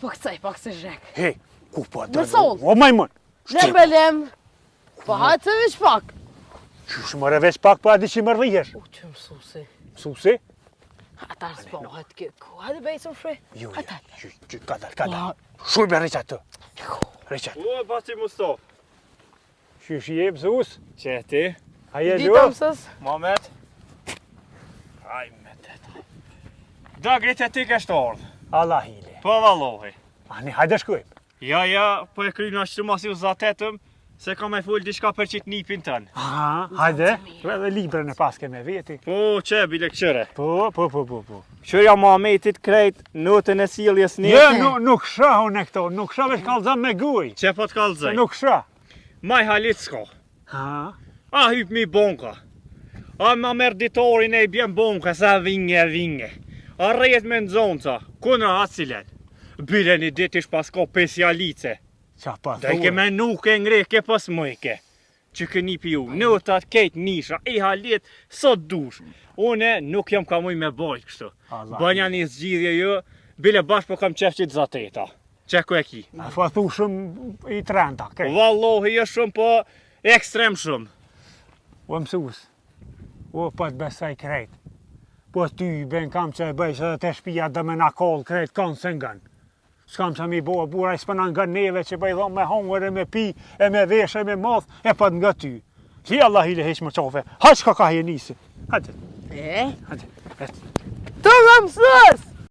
Po këcaj pak se zhek. He, ku po Në sol. O majmun. Në belem. Po hajtë se veç pak. Qysh mërë veç pak pa di që mërë dhijesh. U që mësusi. Mësusi? Ata s'po hajtë këtë ku. Hajtë bejtë më shre. Jo, Ata. kadar. Shuj me rriqat të. Rriqat. O, bati Mustafa. Qysh je mësus? Që ti? A je Dita lo? mësës. Mohamed? Aj me të. Da grete ti ke ardhë. Allah hile. Po vallohi. Ani, hajde shkojmë. Ja, po e kryna që të masi u zatetëm, se ka me full diçka për qitë nipin tënë. Aha, hajde. Edhe librën e paske me veti. Po, që bile këqëre. Po. Qërja Mohamedit krejt notën e sjelljes një. Jo, nuk shah unë e këto, nuk shah veç kallëzëm me guj. Që po të kallëzaj. Nuk shah. Maj halit s'ka. Ha, A hyp mi bonka. A ma merë ditorin e i bjen bonka, sa vinge. A rejt me nëzonca, kuna acilen. Bile një dit ish pas ka pesjalice. qa pa Da i ke me nuk e ngre, ke pas mëjke. Që këni pi ju, notat kejt nisha, i halit, sot dush. Une nuk jam ka muj me bajt kështu. Allah. Banja një zgjidhje jo, bile bashkë po kam qefqit zateta. Që ku e ki? A fa thu shumë i trenta, krej. Vallohi jo shumë, po ekstrem shumë. O mësus, o po të besaj krejt. Po ty ben kam që e bëjsh edhe të shpia dhe me na koll krejt kanë se ngën. S'kam që mi bo, bura i s'pëna nga neve që bëj dhomë me hongër e me pi, e me vesh, e me moth, e po nga ty. Hi Allah hile heq më qofe, haq ka je nisi. Hajde, E? hajde. Të më mësës!